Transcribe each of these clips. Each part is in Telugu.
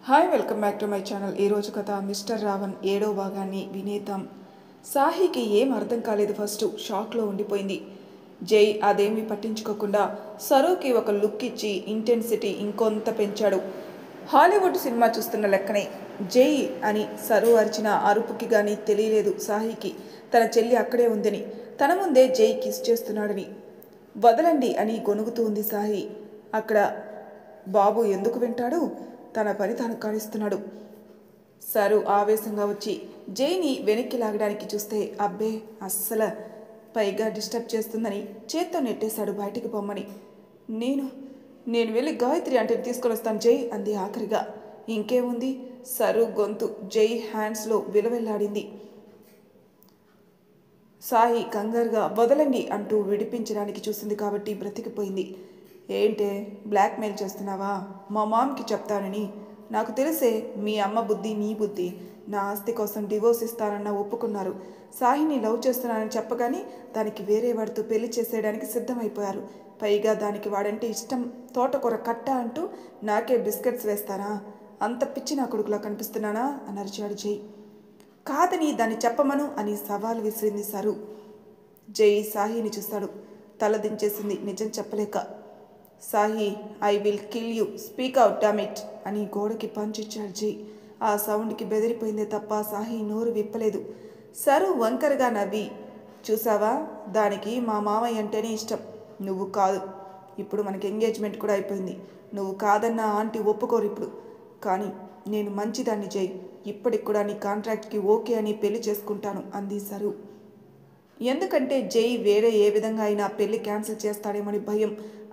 Hi welcome back to my channel. ఈరోజు కథ మిస్టర్ రావణ్ 7వ భాగాన్ని వినేద్దాం. సాహికి ఏం అర్థం కాలేదు. ఫస్ట్ షాక్లో ఉండిపోయింది. జై అదేమీ పట్టించుకోకుండా సరూకి ఒక లుక్ ఇచ్చి ఇంటెన్సిటీ ఇంకొంత పెంచాడు. హాలీవుడ్ సినిమా చూస్తున్న లెక్కనే జై అని సరు అరిచిన అరుపుకి కానీ తెలియలేదు సాహికి తన చెల్లి అక్కడే ఉందని, తన ముందే జై కిస్ చేస్తున్నాడని. వదలండి అని గొనుగుతూ ఉంది సాహి. అక్కడ బాబు ఎందుకు వింటాడు? తన పని తాను కానిస్తున్నాడు. సరు ఆవేశంగా వచ్చి జైని వెనక్కి లాగడానికి చూస్తే అబ్బే అస్సలు, పైగా డిస్టర్బ్ చేస్తుందని చేత్తో నెట్టేశాడు బయటికి పొమ్మని. నేను వెళ్ళి గాయత్రి అంటే తీసుకొని వస్తాను జై అంది ఆఖరిగా. ఇంకేముంది? సరు గొంతు జై హ్యాండ్స్లో విలవెల్లాడింది. సాయి కంగారుగా వదలండి అంటూ విడిపించడానికి చూసింది కాబట్టి బ్రతికిపోయింది. ఏంటే బ్లాక్మెయిల్ చేస్తున్నావా? మా మామ్కి చెప్తానని. నాకు తెలిసే మీ అమ్మ బుద్ధి నీ బుద్ధి. నా ఆస్తి కోసం డివోర్స్ ఇస్తానన్న ఒప్పుకున్నారు. సాహిని లవ్ చేస్తున్నానని చెప్పగానే దానికి వేరే వాడితో పెళ్లి చేసేయడానికి సిద్ధమైపోయారు. పైగా దానికి వాడంటే ఇష్టం, తోటకూర కట్ట అంటూ నాకే బిస్కెట్స్ వేస్తానా? అంత పిచ్చి నా కొడుకులా కనిపిస్తున్నానా అని అరిచాడు జై. కాదని దాన్ని చెప్పమను అని సవాల్ విసిరింది సరు. జై సాహిని చూస్తాడు. తల దించేసింది నిజం చెప్పలేక. Sahi, I will kill you, speak out dammit అని గోడకి పంచిచ్చాడు జై. ఆ సౌండ్కి బెదిరిపోయిందే తప్ప సాహి నోరు విప్పలేదు. సరు వంకరగా నవ్వి, చూసావా, దానికి మా మామయ్య అంటేనే ఇష్టం, నువ్వు కాదు. ఇప్పుడు మనకి ఎంగేజ్మెంట్ కూడా అయిపోయింది. నువ్వు కాదన్న ఆంటీ ఒప్పుకోరు ఇప్పుడు. కానీ నేను మంచిదాన్ని జై, ఇప్పటికి కూడా నీ కాంట్రాక్ట్కి ఓకే అని పెళ్లి చేసుకుంటాను అంది సరు. ఎందుకంటే జై వేరే ఏ విధంగా అయినా పెళ్లి క్యాన్సిల్ చేస్తాడేమని భయం.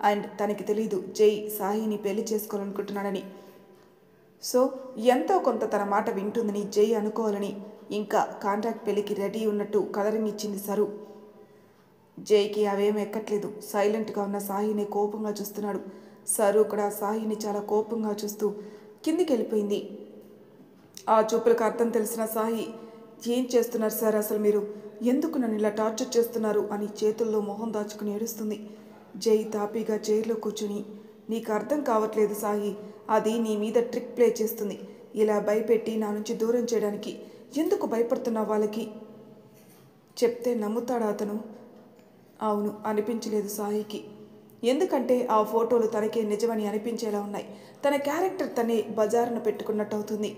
అండ్ తనకి తెలీదు జై సాహిని పెళ్లి చేసుకోవాలనుకుంటున్నాడని. సో ఎంతో కొంత తన మాట వింటుందని జై అనుకోవాలని ఇంకా కాంట్రాక్ట్ పెళ్లికి రెడీ ఉన్నట్టు కలరింగ్ ఇచ్చింది సరు. జైకి అవేం ఎక్కట్లేదు. సైలెంట్గా ఉన్న సాహిని కోపంగా చూస్తున్నాడు. సరు కూడా సాహిని చాలా కోపంగా చూస్తూ కిందికి వెళ్ళిపోయింది. ఆ చూపులకు అర్థం తెలిసిన సాహి, ఏం చేస్తున్నారు సార్ అసలు మీరు? ఎందుకు నన్ను ఇలా టార్చర్ చేస్తున్నారు అని చేతుల్లో మొహం దాచుకుని ఏడుస్తుంది. జై తాపీగా చైర్లో కూర్చుని, నీకు అర్థం కావట్లేదు సాహి, అది నీ మీద ట్రిక్ ప్లే చేస్తుంది. ఇలా భయపెట్టి నా నుంచి దూరం చేయడానికి. ఎందుకు భయపడుతున్నావు వాళ్ళకి? చెప్తే నమ్ముతాడా అతను? అవును అనిపించలేదు సాహికి. ఎందుకంటే ఆ ఫోటోలు తనకే నిజమని అనిపించేలా ఉన్నాయి. తన క్యారెక్టర్ తనే బజారును పెట్టుకున్నట్టు అవుతుంది.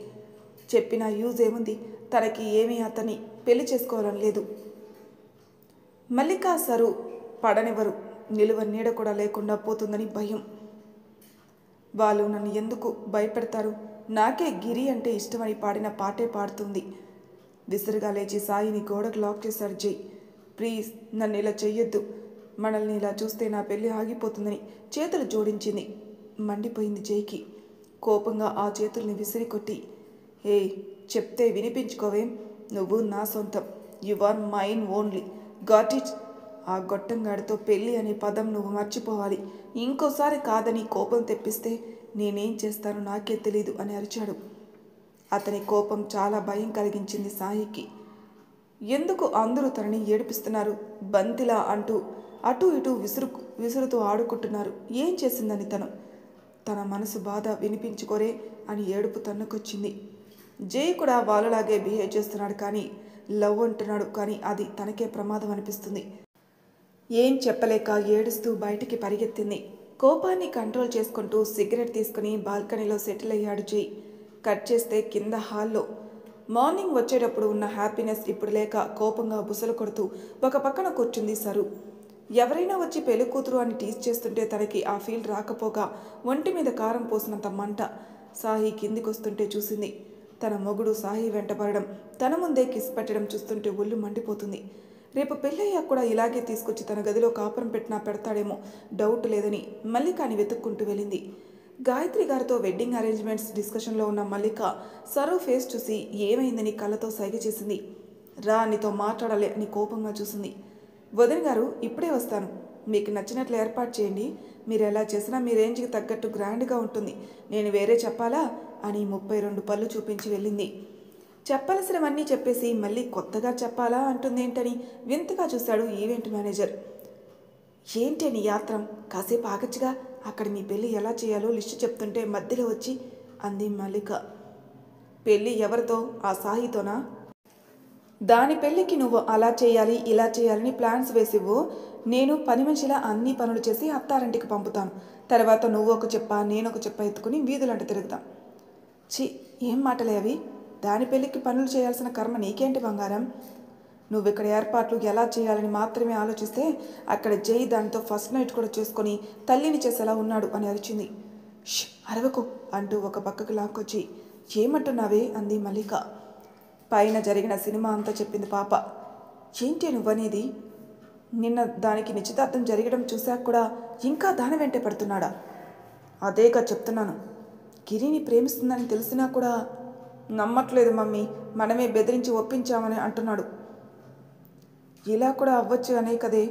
చెప్పిన యూజ్ ఏముంది? తనకి ఏమీ అతన్ని పెళ్లి చేసుకోవాలని లేదు. మల్లికా సరు పడనివ్వరు. నిలువ నీడ కూడా లేకుండా పోతుందని భయం. వాళ్ళు నన్ను ఎందుకు భయపెడతారు? నాకే గిరి అంటే ఇష్టమని పాడిన పాటే పాడుతుంది. విసురుగా లేచి సాయిని గోడకు లాక్ చేశాడు జై. ప్లీజ్ నన్ను ఇలా చెయ్యొద్దు. మనల్ని ఇలా చూస్తే నా పెళ్ళి ఆగిపోతుందని చేతులు జోడించింది. మండిపోయింది జైకి. కోపంగా ఆ చేతుల్ని విసిరి కొట్టి, ఏయ్ చెప్తే వినిపించుకోవేం? నువ్వు నా సొంతం. You are mine only. Got it? ఆ గొట్టంగాడితో పెళ్ళి అనే పదం నువ్వు మర్చిపోవాలి. ఇంకోసారి కాదని కోపం తెప్పిస్తే నేనేం చేస్తానో నాకే తెలీదు అని అరిచాడు. అతని కోపం చాలా భయం కలిగించింది సాహికి. ఎందుకు అందరూ తనని ఏడిపిస్తున్నారు? బంతిలా అంటూ అటు ఇటు విసురుతూ ఆడుకుంటున్నారు. ఏం చేసిందని తను? తన మనసు బాధ వినిపించుకోరే అని ఏడుపు తన్నుకొచ్చింది. జై కూడా వాళ్ళలాగే బిహేవ్ చేస్తున్నాడు, కానీ లవ్ అంటున్నాడు, కానీ అది తనకే ప్రమాదం అనిపిస్తుంది. ఏం చెప్పలేక ఏడుస్తూ బయటికి పరిగెత్తింది. కోపాన్ని కంట్రోల్ చేసుకుంటూ సిగరెట్ తీసుకుని బాల్కనీలో సెటిల్ అయ్యాడు జై. కట్ చేస్తే కింద హాల్లో మార్నింగ్ వచ్చేటప్పుడు ఉన్న హ్యాపీనెస్ ఇప్పుడు లేక కోపంగా బుసలు కొడుతూ ఒక పక్కన కూర్చుంది సరు. ఎవరైనా వచ్చి పెళ్లి కూతురు అని టీజ్ చేస్తుంటే తనకి ఆ ఫీల్ రాకపోగా ఒంటి మీద కారం పోసినంత మంట. సాహి కిందికొస్తుంటే చూసింది. తన మొగుడు సాహి వెంటపడడం, తన ముందే కిస్ పెట్టడం చూస్తుంటే ఒళ్ళు మండిపోతుంది. రేపు పెళ్ళయ్యాక కూడా ఇలాగే తీసుకొచ్చి తన గదిలో కాపురం పెట్టినా పెడతాడేమో డౌట్ లేదని మల్లికాని వెతుక్కుంటూ వెళ్ళింది. గాయత్రి గారితో వెడ్డింగ్ అరేంజ్మెంట్స్ డిస్కషన్లో ఉన్న మల్లిక సరు ఫేస్ చూసి ఏమైందని కళ్ళతో సైగ చేసింది. రా నీతో మాట్లాడాలి అని కోపంగా చూసింది. వదిన గారు ఇప్పుడే వస్తాను. మీకు నచ్చినట్లు ఏర్పాటు చేయండి. మీరు ఎలా చేసినా మీ రేంజ్కి తగ్గట్టు గ్రాండ్గా ఉంటుంది. నేను వేరే చెప్పాలా అని 32 పళ్ళు చూపించి వెళ్ళింది. చెప్పాల్సినవన్నీ చెప్పేసి మళ్ళీ కొత్తగా చెప్పాలా అంటుందేంటని వింతగా చూశాడు ఈవెంట్ మేనేజర్. ఏంటి నీ యాత్రం? కాసేపు ఆగచ్చుగా. అక్కడ మీ పెళ్ళి ఎలా చేయాలో లిస్టు చెప్తుంటే మధ్యలో వచ్చి అంది మల్లిక. పెళ్ళి ఎవరితో? ఆ సాహితోనా? దాని పెళ్ళికి నువ్వు అలా చేయాలి ఇలా చేయాలని ప్లాన్స్ వేసివ్వు. నేను పని మనిషిలా అన్ని పనులు చేసి అత్తారింటికి పంపుతాను. తర్వాత నువ్వు ఒక చెప్ప నేను ఒక చెప్ప ఎత్తుకుని వీధులంట తిరుగుతాం. ఛీ, ఏం మాటలే అవి? దాని పెళ్ళికి పనులు చేయాల్సిన కర్మ నీకేంటి బంగారం? నువ్విక్కడ ఏర్పాట్లు ఎలా చేయాలని మాత్రమే ఆలోచిస్తే అక్కడ జై దానితో ఫస్ట్ నైట్ కూడా చేసుకొని తల్లిని చేసేలా ఉన్నాడు అని అరిచింది. ష్, అరవకు అంటూ ఒక పక్కకు లాక్కొచ్చి ఏమంటున్నావే అంది మల్లిక. పైన జరిగిన సినిమా అంతా చెప్పింది పాప. ఏంటి నువ్వనేది? నిన్న దానికి నిశ్చితార్థం జరగడం చూశాక కూడా ఇంకా దాని వెంటే పడుతున్నాడా? అదేగా చెప్తున్నాను. గిరిని ప్రేమిస్తుందని తెలిసినా కూడా నమ్మట్లేదు మమ్మీ, మనమే బెదిరించి ఒప్పించామని అంటున్నాడు. ఇలా కూడా అవ్వచ్చు అనే కదే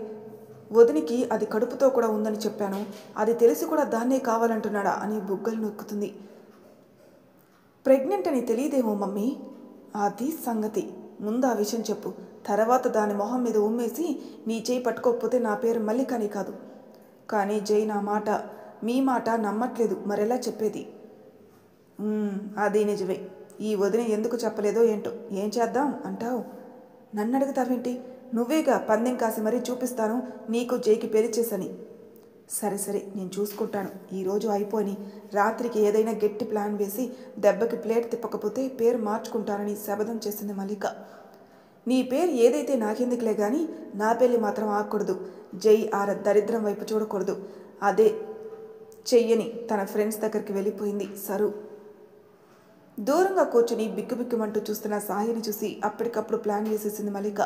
వదినికి అది కడుపుతో కూడా ఉందని చెప్పాను. అది తెలిసి కూడా దాన్నే కావాలంటున్నాడా అని బుగ్గలు నొక్కుతుంది. ప్రెగ్నెంట్ అని తెలియదేమో మమ్మీ. అది సంగతి. ముందు ఆ విషయం చెప్పు. తర్వాత దాని మొహం మీద ఉమ్మేసి నీ చేయి పట్టుకోకపోతే నా పేరు మల్లికని కాదు. కానీ జై నా మాట మీ మాట నమ్మట్లేదు. మరెలా చెప్పేది? అది నిజమే. ఈ వదిన ఎందుకు చెప్పలేదో ఏంటో. ఏం చేద్దాం అంటావు? నన్ను అడుగుతావేంటి? నువ్వేగా పందెం కాసి మరీ చూపిస్తాను నీకు జైకి పెళ్లి చేసని. సరే సరే, నేను చూసుకుంటాను. ఈరోజు అయిపోయి రాత్రికి ఏదైనా గట్టి ప్లాన్ వేసి దెబ్బకి ప్లేట్ తిప్పకపోతే పేరు మార్చుకుంటానని శపథం చేసింది మల్లిక. నీ పేరు ఏదైతే నాకెందుకులే కానీ నా పెళ్ళి మాత్రం ఆగకూడదు. జై ఆ దరిద్రం వైపు చూడకూడదు. అదే చెయ్యని తన ఫ్రెండ్స్ దగ్గరికి వెళ్ళిపోయింది సరు. దూరంగా కూర్చుని బిక్కుబిక్కుమంటూ చూస్తున్న సాహిని చూసి అప్పటికప్పుడు ప్లాన్ వేసేసింది మల్లిక.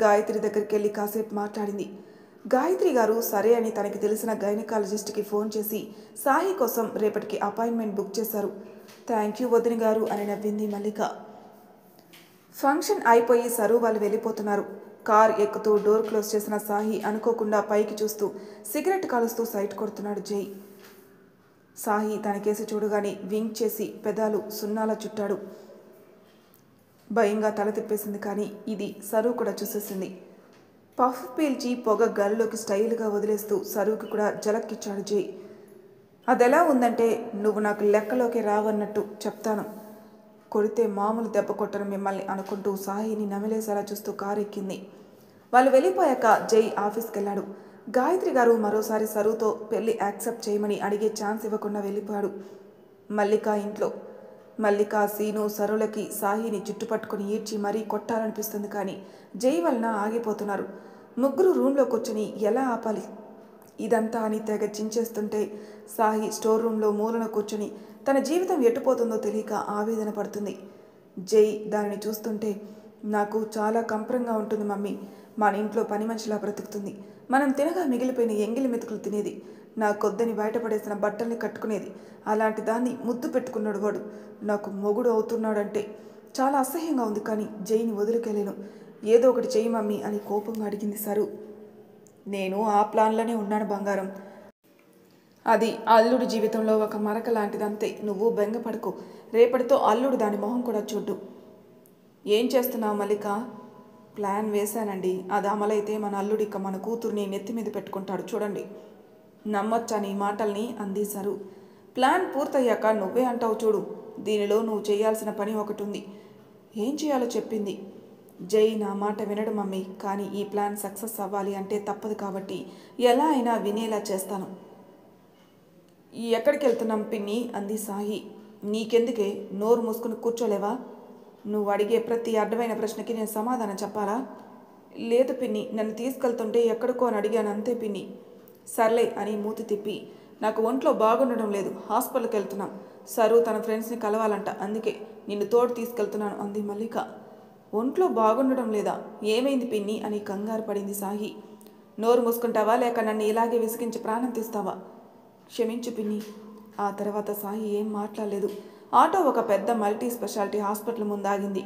గాయత్రి దగ్గరికి వెళ్ళి కాసేపు మాట్లాడింది. గాయత్రి గారు సరే అని తనకి తెలిసిన గైనకాలజిస్ట్కి ఫోన్ చేసి సాహి కోసం రేపటికి అపాయింట్మెంట్ బుక్ చేశారు. థ్యాంక్ యూ వదిన గారు అని నవ్వింది మల్లిక. ఫంక్షన్ అయిపోయి సరు వాళ్ళు వెళ్ళిపోతున్నారు. కార్ ఎక్కుతూ డోర్ క్లోజ్ చేసిన సాహి అనుకోకుండా పైకి చూస్తూ సిగరెట్ కాలుస్తూ సైట్ కొడుతున్నాడు జై. సాహి తన కేసు చూడగానే వింక్ చేసి పెదాలు సున్నాలా చుట్టాడు. భయంగా తల తిప్పేసింది. కానీ ఇది సరు కూడా చూసేసింది. పఫ్ పీల్చి పొగ గాలిలోకి స్టైల్గా వదిలేస్తూ సరువుకి కూడా జలక్కిచ్చాడు జై. అదెలా ఉందంటే నువ్వు నాకు లెక్కలోకి రావన్నట్టు చెప్తాను. కొడితే మామూలు దెబ్బ కొట్టను మిమ్మల్ని అనుకుంటూ సాహిని నమిలేసేలా చూస్తూ కారు ఎక్కింది. వాళ్ళు వెళ్ళిపోయాక జై ఆఫీస్కి వెళ్ళాడు. గాయత్రి గారు మరోసారి సరువుతో పెళ్లి యాక్సెప్ట్ చేయమని అడిగే ఛాన్స్ ఇవ్వకుండా వెళ్ళిపోయాడు. మల్లిక ఇంట్లో. మల్లిక సీను సరులకి సాహిని చుట్టుపట్టుకుని ఈడ్చి మరీ కొట్టాలనిపిస్తుంది. కానీ జై వలన ఆగిపోతున్నారు. ముగ్గురు రూమ్లో కూర్చొని ఎలా ఆపాలి ఇదంతా అని తెగ చించేస్తుంటే సాహి స్టోర్ రూమ్లో మూలన కూర్చొని తన జీవితం ఎట్టుపోతుందో తెలియక ఆవేదన పడుతుంది. జై దానిని చూస్తుంటే నాకు చాలా కంపరంగా ఉంటుంది మమ్మీ. మన ఇంట్లో పని మనిషిలా బ్రతుకుతుంది. మనం తినగా మిగిలిపోయిన ఎంగిలి మెతుకులు తినేది. నాకొద్దని బయటపడేసిన బట్టల్ని కట్టుకునేది. అలాంటి దాన్ని ముద్దు పెట్టుకున్నాడు వాడు. నాకు మొగుడు అవుతున్నాడంటే చాలా అసహ్యంగా ఉంది. కానీ జైని వదిలికెళ్ళలేను. ఏదో ఒకటి చెయ్యి మమ్మీ అని కోపంగా అడిగింది సరు. నేను ఆ ప్లాన్లోనే ఉన్నాను బంగారం. అది అల్లుడి జీవితంలో ఒక మరక లాంటిదంతే. నువ్వు బెంగపడుకో. రేపటితో అల్లుడు దాని మొహం కూడా చూడ్డు. ఏం చేస్తున్నావు మల్లిక? ప్లాన్ వేశానండి. అది అమలైతే మన అల్లుడిక మన కూతుర్ని నెత్తి మీద పెట్టుకుంటాడు చూడండి. నమ్మొచ్చా నీ మాటల్ని అంది సరు. ప్లాన్ పూర్తయ్యాక నువ్వే అంటావు చూడు. దీనిలో నువ్వు చేయాల్సిన పని ఒకటి ఉంది. ఏం చేయాలో చెప్పింది. జై నా మాట వినడు మమ్మీ. కానీ ఈ ప్లాన్ సక్సెస్ అవ్వాలి అంటే తప్పదు కాబట్టి ఎలా అయినా వినేలా చేస్తాను. ఎక్కడికి వెళ్తున్నాం పిన్ని అంది సాహి. నీకెందుకే, నోరు మూసుకుని కూర్చోలేవా? నువ్వు అడిగే ప్రతి అడ్డమైన ప్రశ్నకి నేను సమాధానం చెప్పాలా? లేదు పిన్ని, నన్ను తీసుకెళ్తుంటే ఎక్కడికో అని అడిగాను అంతే పిన్ని. సర్లే అని మూతి తిప్పి నాకు ఒంట్లో బాగుండడం లేదు, హాస్పిటల్కి వెళ్తున్నాం. సరు తన ఫ్రెండ్స్ని కలవాలంట, అందుకే నిన్ను తోడు తీసుకెళ్తున్నాను అంది మల్లిక. ఒంట్లో బాగుండడం లేదా? ఏమైంది పిన్ని అని కంగారు పడింది సాహి. నోరు మూసుకుంటావా లేక నన్ను ఇలాగే విసిగించి ప్రాణం తీస్తావా? క్షమించు పిన్ని. ఆ తర్వాత సాహి ఏం మాట్లాడలేదు. ఆటో ఒక పెద్ద మల్టీ స్పెషాలిటీ హాస్పిటల్ ముందాగింది.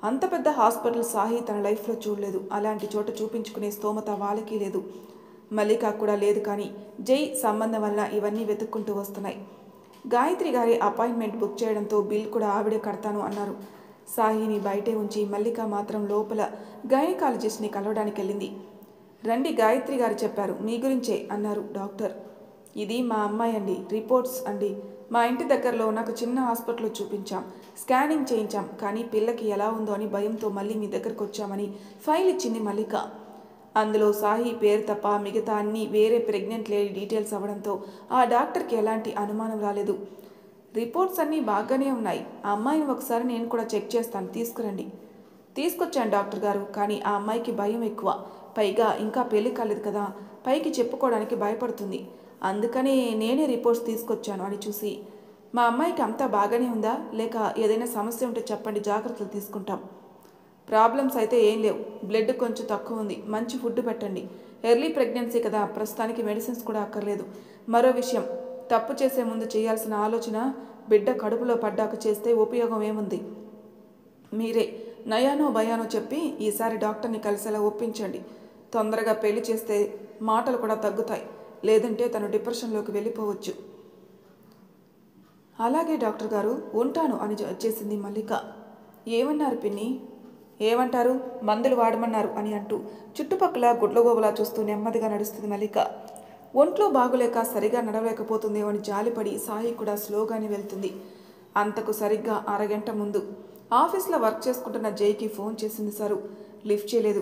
అంత పెద్ద హాస్పిటల్ సాహి తన లైఫ్లో చూడలేదు. అలాంటి చోట చూపించుకునే స్తోమత వాళ్ళకి లేదు, మల్లిక కూడా లేదు. కానీ జై సంబంధం వల్ల ఇవన్నీ వెతుక్కుంటూ వస్తున్నాయి. గాయత్రి గారి అపాయింట్మెంట్ బుక్ చేయడంతో బిల్ కూడా ఆవిడే కడతాను అన్నారు. సాహిని బయటే ఉంచి మల్లిక మాత్రం లోపల గైనకాలజిస్ట్ని కలవడానికి వెళ్ళింది. రండి, గాయత్రి గారు చెప్పారు మీ గురించే అన్నారు డాక్టర్. ఇది మా అమ్మాయి అండి, రిపోర్ట్స్ అండి. మా ఇంటి దగ్గరలో నాకు చిన్న హాస్పిటల్లో చూపించాం, స్కానింగ్ చేయించాం, కానీ పిల్లకి ఎలా ఉందో అని భయంతో మళ్ళీ మీ దగ్గరకు వచ్చామని ఫైల్ ఇచ్చింది మల్లిక. అందులో సాహి పేరు తప్ప మిగతా అన్నీ వేరే ప్రెగ్నెంట్ లేడీ డీటెయిల్స్ అవ్వడంతో ఆ డాక్టర్కి ఎలాంటి అనుమానం రాలేదు. రిపోర్ట్స్ అన్నీ బాగానే ఉన్నాయి. ఆ అమ్మాయిని ఒకసారి నేను కూడా చెక్ చేస్తాను, తీసుకురండి. తీసుకొచ్చాను డాక్టర్ గారు, కానీ ఆ అమ్మాయికి భయం ఎక్కువ. పైగా ఇంకా పెళ్లి కాలేదు కదా, పైకి చెప్పుకోవడానికి భయపడుతుంది. అందుకని నేనే రిపోర్ట్స్ తీసుకొచ్చాను అని చూసి, మా అమ్మాయికి అంతా బాగానే ఉందా, లేక ఏదైనా సమస్య ఉంటే చెప్పండి, జాగ్రత్తలు తీసుకుంటాం. ప్రాబ్లమ్స్ అయితే ఏం లేవు. బ్లడ్ కొంచెం తక్కువ ఉంది, మంచి ఫుడ్ పెట్టండి. ఎర్లీ ప్రెగ్నెన్సీ కదా, ప్రస్తుతానికి మెడిసిన్స్ కూడా అక్కర్లేదు. మరో విషయం, తప్పు చేసే ముందు చేయాల్సిన ఆలోచన బిడ్డ కడుపులో పడ్డాక చేస్తే ఉపయోగం ఏముంది? మీరే నయానో భయానో చెప్పి ఈసారి డాక్టర్ని కలిసేలా ఒప్పించండి. తొందరగా పెళ్లి చేస్తే మాటలు కూడా తగ్గుతాయి, లేదంటే తను డిప్రెషన్లోకి వెళ్ళిపోవచ్చు. అలాగే డాక్టర్ గారు, ఉంటాను అని వచ్చేసింది మల్లిక. ఏమన్నారు పిన్ని? ఏమంటారు, మందులు వాడమన్నారు అని అంటూ చుట్టుపక్కల గుడ్లగోబలా చూస్తూ నెమ్మదిగా నడుస్తుంది మల్లిక. ఒంట్లో బాగులేక సరిగా నడవలేకపోతుందేమో అని జాలిపడి సాయి కూడా స్లోగానే వెళ్తుంది. అంతకు సరిగ్గా అరగంట ముందు ఆఫీస్లో వర్క్ చేసుకుంటున్న జైకి ఫోన్ చేసింది సరు. లిఫ్ట్ చేయలేదు.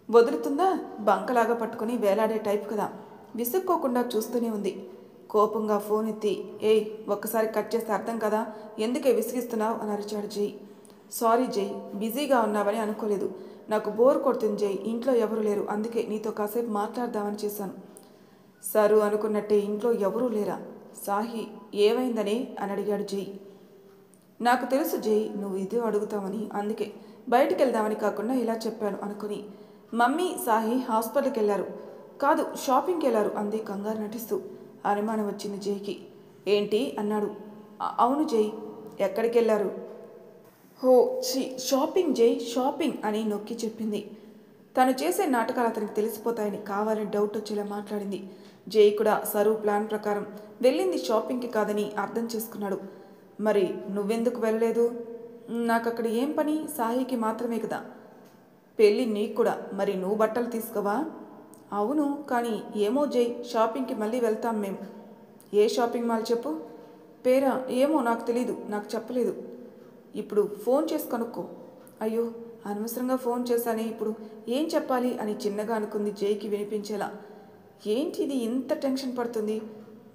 వదులుతుందా? బంకలాగా పట్టుకుని వేలాడే టైప్ కదా. విసుక్కోకుండా చూస్తూనే ఉంది. కోపంగా ఫోన్ ఎత్తి, ఏయ్ ఒక్కసారి కట్ చేస్తే అర్థం కదా, ఎందుకే విసిగిస్తున్నావు అని అరిచాడు జై. సారీ జై, బిజీగా ఉన్నావని అనుకోలేదు. నాకు బోర్ కొడుతుంది జై, ఇంట్లో ఎవరు లేరు, అందుకే నీతో కాసేపు మాట్లాడదామని చేశాను. సరు అనుకున్నట్టే ఇంట్లో ఎవరూ లేరా? సాహి ఏమైందని అని అడిగాడు జై. నాకు తెలుసు జై, నువ్వు ఇదే అడుగుతావని, అందుకే బయటికి వెళ్దామని కాకుండా ఇలా చెప్పాను అనుకుని. మమ్మీ సాహి హాస్పిటల్కి వెళ్ళారు. కాదు, షాపింగ్కి వెళ్ళారు అంది కంగారు నటిస్తూ. అనుమానం వచ్చింది జైకి. ఏంటి అన్నాడు. అవును జై. ఎక్కడికి వెళ్ళారు? హో షాపింగ్ జై, షాపింగ్ అని నొక్కి చెప్పింది. తను చేసే నాటకాలు అతనికి తెలిసిపోతాయని కావాలని డౌట్ వచ్చేలా మాట్లాడింది. జై కూడా సరు ప్లాన్ ప్రకారం వెళ్ళింది షాపింగ్కి కాదని అర్థం చేసుకున్నాడు. మరి నువ్వెందుకు వెళ్ళలేదు? నాకు అక్కడ ఏం పని, సాహికి మాత్రమే కదా. పెళ్ళి నీకు కూడా, మరి నువ్వు బట్టలు తీసుకోవా? అవును, కానీ ఏమో జై, షాపింగ్కి మళ్ళీ వెళ్తాం మేము. ఏ షాపింగ్ మాల్ చెప్పు. పేరా? ఏమో నాకు తెలీదు, నాకు చెప్పలేదు. ఇప్పుడు ఫోన్ చేసి కనుక్కో. అయ్యో అనవసరంగా ఫోన్ చేశానే, ఇప్పుడు ఏం చెప్పాలి అని చిన్నగా అనుకుంది జైకి వినిపించేలా. ఏంటి ఇది ఇంత టెన్షన్ పడుతుంది?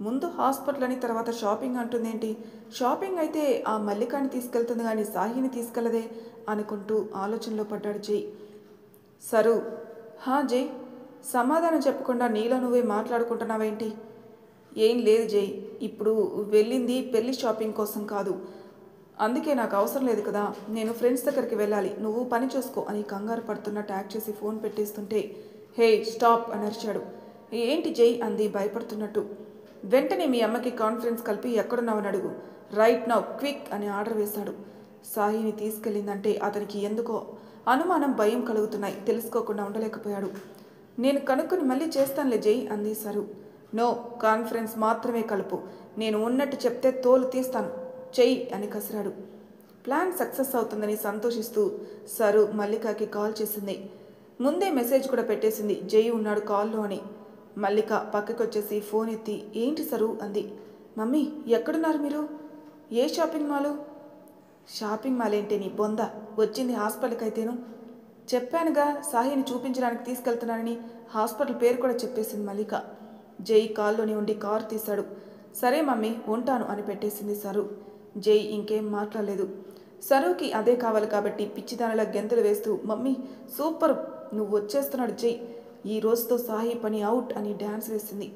ముందు హాస్పిటల్ అని తర్వాత షాపింగ్ అంటుందేంటి? షాపింగ్ అయితే ఆ మల్లికాని తీసుకెళ్తుంది కానీ సాహిని తీసుకెళ్లదే అనుకుంటూ ఆలోచనలో పడ్డాడు జై. సరు. హా జై. సమాధానం చెప్పకుండా నీలో నువ్వే మాట్లాడుకుంటున్నావేంటి? ఏం లేదు జై, ఇప్పుడు వెళ్ళింది పెళ్లి షాపింగ్ కోసం కాదు, అందుకే నాకు అవసరం లేదు కదా, నేను ఫ్రెండ్స్ దగ్గరికి వెళ్ళాలి, నువ్వు పని చూసుకో అని కంగారు పడుతున్న ట్యాగ్ చేసి ఫోన్ పెట్టేస్తుంటే, హే స్టాప్ అని అరిచాడు. ఏంటి జై అంది భయపడుతున్నట్టు. వెంటనే మీ అమ్మకి కాన్ఫరెన్స్ కలిపి ఎక్కడున్నావని అడుగు, రైట్ నౌ క్విక్ అని ఆర్డర్ వేశాడు. సాహిని తీసుకెళ్ళిందంటే అతనికి ఎందుకో అనుమానం, భయం కలుగుతున్నాయి. తెలుసుకోకుండా ఉండలేకపోయాడు. నేను కనుక్కొని మళ్ళీ చేస్తానులే జై అంది సరు. నో, కాన్ఫరెన్స్ మాత్రమే కలుపు, నేను ఉన్నట్టు చెప్తే తోలు తీస్తాను చెయ్యి అని కసిరాడు. ప్లాన్ సక్సెస్ అవుతుందని సంతోషిస్తూ సరు మల్లికకి కాల్ చేసింది. ముందే మెసేజ్ కూడా పెట్టేసింది, జై ఉన్నాడు కాల్లో అని. మల్లిక పక్కకొచ్చేసి ఫోన్ ఎత్తి, ఏంటి సరు అంది. మమ్మీ ఎక్కడున్నారు మీరు? ఏ షాపింగ్ మాలు? షాపింగ్ మాల్ ఏంటి నీ బొంద, వచ్చింది హాస్పిటల్కి అయితేను. చెప్పానుగా సాహిని చూపించడానికి తీసుకెళ్తున్నానని. హాస్పిటల్ పేరు కూడా చెప్పేసింది మల్లిక. జై కాల్లోని ఉండి కారు తీశాడు. సరే మమ్మీ ఉంటాను అని పెట్టేసింది సరు. జై ఇంకేం మాట్లాడలేదు. సరుకి అదే కావాలి కాబట్టి పిచ్చిదానిలా గెంతులు వేస్తూ, మమ్మీ సూపర్, నువ్వు వచ్చేస్తున్నాడు జై, ఈ రోజుతో సాహి పని అవుట్ అని డ్యాన్స్ వేసింది.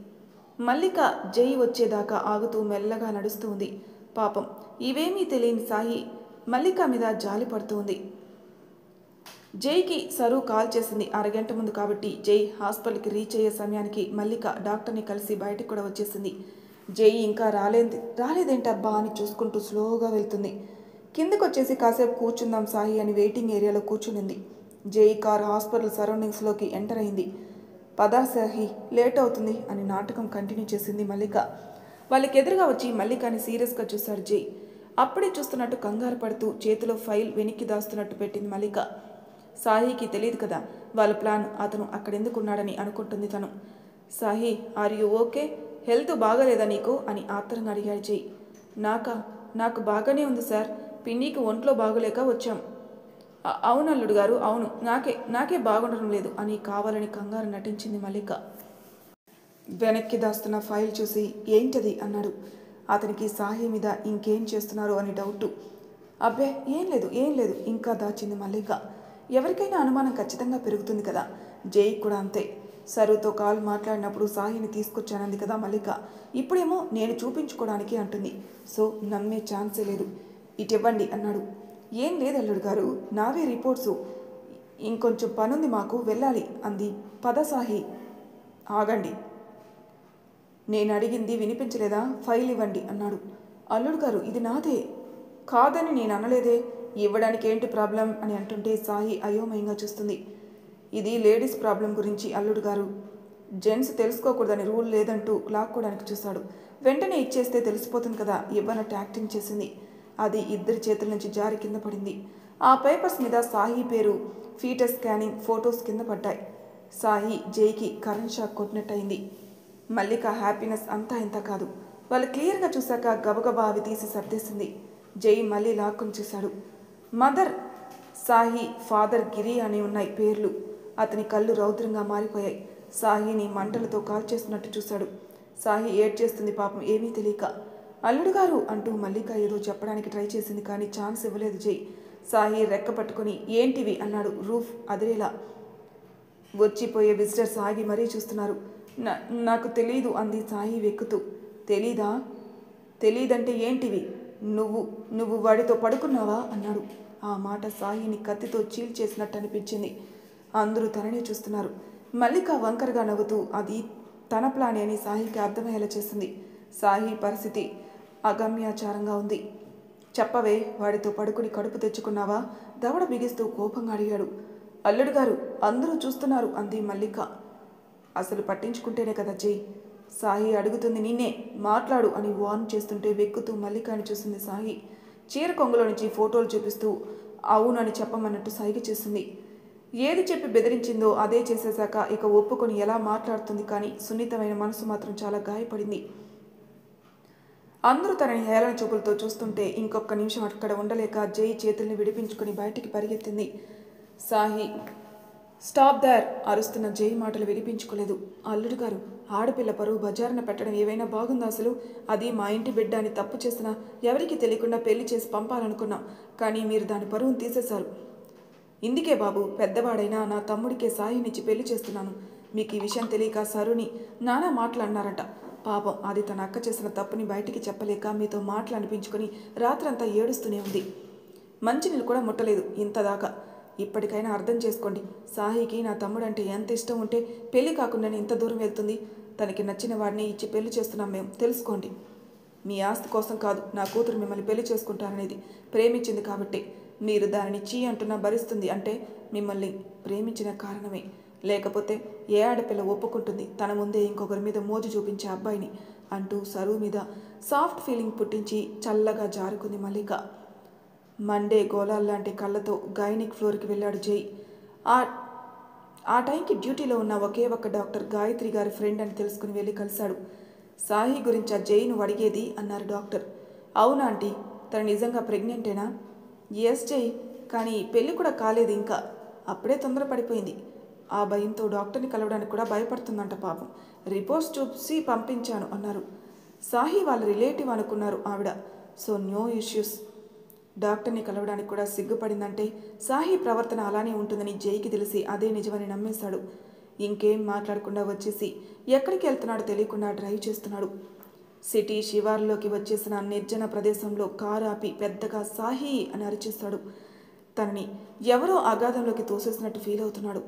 మల్లిక జై వచ్చేదాకా ఆగుతూ మెల్లగా నడుస్తూ ఉంది. పాపం ఇవేమీ తెలియని సాహి మల్లిక మీద జాలి పడుతూ ఉంది. జైకి సరు కాల్ చేసింది అరగంట ముందు కాబట్టి జై హాస్పిటల్కి రీచ్ అయ్యే సమయానికి మల్లిక డాక్టర్ని కలిసి బయటికి కూడా వచ్చేసింది. జై ఇంకా రాలేదేంటబ్బా అని చూసుకుంటూ స్లోగా వెళ్తుంది. కిందకు వచ్చేసి కాసేపు కూర్చుందాం సాయి అని వెయిటింగ్ ఏరియాలో కూర్చునింది. జై కార్ హాస్పిటల్ సరౌండింగ్స్లోకి ఎంటర్ అయింది. పదా సాహి, లేట్ అవుతుంది అని నాటకం కంటిన్యూ చేసింది మల్లిక. వాళ్ళకి ఎదురుగా వచ్చి మల్లికని సీరియస్గా చూశాడు జై. అప్పుడే చూస్తున్నట్టు కంగారు పడుతూ చేతిలో ఫైల్ వెనక్కి దాస్తున్నట్టు పెట్టింది మల్లిక. సాహికి తెలియదు కదా వాళ్ళ ప్లాన్, అతను అక్కడెందుకున్నాడని అనుకుంటుంది తను. Sahi, are you okay? Health బాగలేదా నీకు అని ఆత్రంగా అడిగాడు జై. నాకు బాగానే ఉంది సార్. పిన్నికి ఒంట్లో బాగోలేక వచ్చాం. అవును అల్లుడు గారు, అవును, నాకే బాగుండడం లేదు అని కావాలని కంగారు నటించింది మల్లిక. వెనక్కి దాస్తున్న ఫైల్ చూసి ఏంటది అన్నాడు. అతనికి సాహి మీద ఇంకేం చేస్తున్నారు అని డౌటు. అబ్బే ఏం లేదు ఇంకా దాచింది మల్లిక. ఎవరికైనా అనుమానం ఖచ్చితంగా పెరుగుతుంది కదా. జై కూడా అంతే. సరుతో కాల్ మాట్లాడినప్పుడు సాహిని తీసుకొచ్చానంది కదా మల్లిక. ఇప్పుడేమో నేను చూపించుకోవడానికి అంటుంది. సో నమ్మే ఛాన్సే లేదు. ఇటివ్వండి అన్నాడు. ఏం లేదు అల్లుడు గారు, నావే రిపోర్ట్సు. ఇంకొంచెం పనుంది, మాకు వెళ్ళాలి అంది. పద సాహి. ఆగండి, నేను అడిగింది వినిపించలేదా? ఫైల్ ఇవ్వండి అన్నాడు. అల్లుడు గారు ఇది నాదే. కాదని నేను అనలేదే. ఇవ్వడానికి ఏంటి ప్రాబ్లం అని అంటుంటే సాహి అయోమయంగా చూస్తుంది. ఇది లేడీస్ ప్రాబ్లం గురించి అల్లుడు గారు. జెంట్స్ తెలుసుకోకూడదని రూల్ లేదంటూ లాక్కోవడానికి చూశాడు. వెంటనే ఇచ్చేస్తే తెలిసిపోతుంది కదా ఇవ్వనట్టు యాక్టింగ్ చేసింది. అది ఇద్దరి చేతుల నుంచి జారి కింద పడింది. ఆ పేపర్స్ మీద సాహి పేరు, ఫీటస్ స్కానింగ్ ఫొటోస్ కింద పడ్డాయి. Sahi జైకి current shock కొట్టినట్టయింది. మల్లిక హ్యాపీనెస్ అంతా ఇంత కాదు. వాళ్ళు క్లియర్గా చూశాక గబగబా అవి తీసి సర్దేసింది. జై మళ్ళీ లాక్కుని చూశాడు. మదర్ సాహి, ఫాదర్ గిరి అని ఉన్నాయి పేర్లు. అతని కళ్ళు రౌద్రంగా మారిపోయాయి. సాహిని మంటలతో కాల్చేస్తున్నట్టు చూశాడు. సాహి ఏడ్చేస్తుంది పాపం ఏమీ తెలియక. అల్లుడు గారు అంటూ మల్లిక ఏదో చెప్పడానికి ట్రై చేసింది కానీ ఛాన్స్ ఇవ్వలేదు జై. సాహి రెక్క పట్టుకుని ఏంటివి అన్నాడు రూఫ్ అదిరేలా. వచ్చిపోయే విజిటర్స్ ఆగి మరీ చూస్తున్నారు. నాకు తెలీదు అంది సాహి వెక్కుతూ. తెలీదంటే ఏంటివి? నువ్వు వాడితో పడుకున్నావా అన్నాడు. ఆ మాట సాహిని కత్తితో చీల్చేసినట్టు అనిపించింది. అందరూ తననే చూస్తున్నారు. మల్లిక వంకరగా నవ్వుతూ అది తన ప్లానే అని సాహికి అర్థమయ్యేలా చేసింది. సాహి పరిస్థితి అగమ్యాచారంగా ఉంది. చెప్పవే, వాడితో పడుకుని కడుపు తెచ్చుకున్నావా? దవడ బిగిస్తూ కోపంగా అడిగాడు. అల్లుడు గారు అందరూ చూస్తున్నారు అంది మల్లిక. అసలు పట్టించుకుంటేనే కదా జై. సాహి అడుగుతుంది నిన్నే, మాట్లాడు అని వార్న్ చేస్తుంటే వెక్కుతూ మల్లికని చూసింది సాహి. చీర కొంగులో నుంచి ఫోటోలు చూపిస్తూ అవునని చెప్పమన్నట్టు సైగ చేసింది. ఏది చెప్పి బెదిరించిందో అదే చేసేశాక ఇక ఒప్పుకొని ఎలా మాట్లాడుతుంది కానీ సున్నితమైన మనసు మాత్రం చాలా గాయపడింది. అందరూ తనని హేళన చూపులతో చూస్తుంటే ఇంకొక నిమిషం అక్కడ ఉండలేక జై చేతుల్ని విడిపించుకుని బయటికి పరిగెత్తింది. సాహి స్టాప్ దర్ అరుస్తున్న జై మాటలు వినిపించుకోలేదు. అల్లుడు గారు, ఆడపిల్ల పరువు బజారున పెట్టడం ఏవైనా బాగుందా అసలు? అది మా ఇంటి బిడ్డ అని తప్పు చేసినా ఎవరికి తెలియకుండా పెళ్లి చేసి పంపాలనుకున్నాం. కానీ మీరు దాని పరువును తీసేశారు. ఇందుకే బాబు, పెద్దవాడైనా నా తమ్ముడికే సాహినిచ్చి పెళ్లి చేస్తున్నాను. మీకు ఈ విషయం తెలియక సరుని నానా మాట్లాడినారట. పాపం అది తన అక్క చేసిన తప్పుని బయటికి చెప్పలేక మీతో మాటలు అనిపించుకొని రాత్రంతా ఏడుస్తూనే ఉంది. మంచినీళ్ళు కూడా ముట్టలేదు ఇంతదాకా. ఇప్పటికైనా అర్థం చేసుకోండి. సాహికి నా తమ్ముడంటే ఎంత ఇష్టం ఉంటే పెళ్లి కాకుండానే ఇంత దూరం వెళ్తుంది. తనకి నచ్చిన వాడిని ఇచ్చి పెళ్లి చేస్తున్నాం మేము, తెలుసుకోండి. మీ ఆస్తి కోసం కాదు నా కూతురు మిమ్మల్ని పెళ్లి చేసుకుంటారనేది. ప్రేమించింది కాబట్టి. మీరు దానిని చీ అంటున్నా భరిస్తుంది అంటే మిమ్మల్ని ప్రేమించిన కారణమే. లేకపోతే ఏ ఆడపిల్ల ఒప్పుకుంటుంది తన ముందే ఇంకొకరి మీద మోజు చూపించే అబ్బాయిని అంటూ సరువు మీద సాఫ్ట్ ఫీలింగ్ పుట్టించి చల్లగా జారుకుంది మల్లిక. మండే గోళాల్లాంటి కళ్ళతో గైనిక్ ఫ్లోర్కి వెళ్ళాడు జై. ఆ టైంకి డ్యూటీలో ఉన్న ఒకే ఒక్క డాక్టర్ గాయత్రి గారి ఫ్రెండ్ అని తెలుసుకుని వెళ్ళి కలిశాడు. సాహి గురించి ఆ జైను అడిగేది అన్నారు డాక్టర్. అవునా ఆంటీ, తను నిజంగా ప్రెగ్నెంటేనా? ఎస్ జై, కానీ పెళ్ళి కూడా కాలేదు ఇంకా. అప్పుడే తొందరపడిపోయింది. ఆ భయంతో డాక్టర్ని కలవడానికి కూడా భయపడుతుందంట పాపం. రిపోర్ట్స్ చూసి పంపించాను అన్నారు. సాహి వాళ్ళ రిలేటివ్ అనుకున్నారు ఆవిడ. So no issues. డాక్టర్ని కలవడానికి కూడా సిగ్గుపడిందంటే సాహి ప్రవర్తన అలానే ఉంటుందని జైకి తెలిసి అదే నిజమని నమ్మేశాడు. ఇంకేం మాట్లాడకుండా వచ్చేసి ఎక్కడికి వెళ్తున్నాడో తెలియకుండా డ్రైవ్ చేస్తున్నాడు. సిటీ శివార్లోకి వచ్చేసిన నిర్జన ప్రదేశంలో కారు ఆపి పెద్దగా సాహి అని అరిచేస్తాడు. తనని ఎవరో అగాధంలోకి తోసేసినట్టు ఫీల్ అవుతున్నాడు.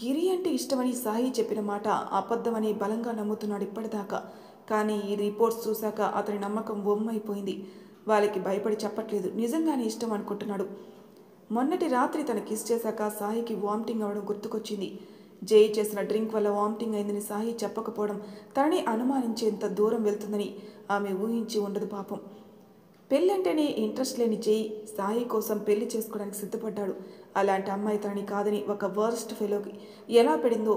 గిరి అంటే ఇష్టమని సాహి చెప్పిన మాట అబద్ధమని బలంగా నమ్ముతున్నాడు ఇప్పటిదాకా. కానీ ఈ రిపోర్ట్స్ చూశాక అతని నమ్మకం బొమ్మైపోయింది. వాళ్ళకి భయపడి చెప్పట్లేదు, నిజంగానే ఇష్టం అనుకుంటున్నాడు. మొన్నటి రాత్రి తన కిస్ చేశాక సాహికి వామిటింగ్ అవ్వడం గుర్తుకొచ్చింది. జై చేసిన డ్రింక్ వల్ల వామిటింగ్ అయిందని సాహి చెప్పకపోవడం తనని అనుమానించేంత దూరం వెళ్తుందని ఆమె ఊహించి ఉండదు పాపం. పెళ్ళంటేనే ఇంట్రెస్ట్ లేని జై సాహి కోసం పెళ్లి చేసుకోవడానికి సిద్ధపడ్డాడు. అలాంటి అమ్మాయి తనని కాదని ఒక వర్స్ట్ ఫెలోకి ఎలా పెడిందో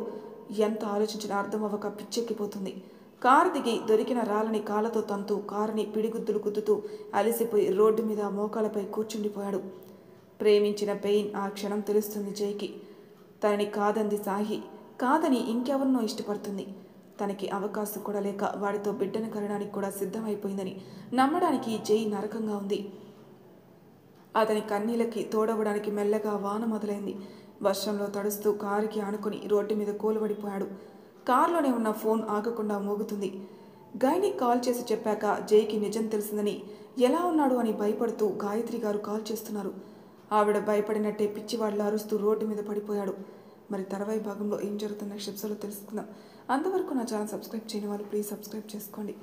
ఎంత ఆలోచించినా అర్థం అవ్వక పిచ్చెక్కిపోతుంది. కారు దిగి దొరికిన రాళ్ళని కాళ్ళతో తంతూ కారుని పిడిగుద్దులు గుద్దుతూ అలసిపోయి రోడ్డు మీద మోకాలపై కూర్చుండిపోయాడు. ప్రేమించిన పెయిన్ ఆ క్షణం తెలుస్తుంది జైకి. తనని కాదంది సాహి, కాదని ఇంకెవరినో ఇష్టపడుతుంది. తనకి అవకాశం కూడా లేక వాడితో బిడ్డను కనడానికి కూడా సిద్ధమైపోయిందని నమ్మడానికి జై నరకంగా ఉంది. అతని కన్నీళ్ళకి తోడవడానికి మెల్లగా వాన మొదలైంది. వర్షంలో తడుస్తూ కారుకి ఆనుకుని రోడ్డు మీద కూలబడిపోయాడు. కారులోనే ఉన్న ఫోన్ ఆగకుండా మోగుతుంది. గైనికి కాల్ చేసి చెప్పాక జైకి నిజం తెలిసిందని ఎలా ఉన్నాడు అని భయపడుతూ గాయత్రి గారు కాల్ చేస్తున్నారు. ఆవిడ భయపడినట్టే పిచ్చివాళ్ళు అరుస్తూ రోడ్డు మీద పడిపోయాడు. మరి తర్వాయి భాగంలో ఏం జరుగుతున్న ఎపిసోడ్లో తెలుసుకుందాం. అంతవరకు నా ఛానల్ సబ్స్క్రైబ్ చేయని వాళ్ళు ప్లీజ్ సబ్స్క్రైబ్ చేసుకోండి.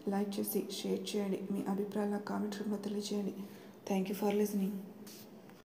లైక్ చేసి షేర్ చేయండి. మీ అభిప్రాయాలను కామెంట్ రూపంలో తెలియజేయండి. Thank you for listening.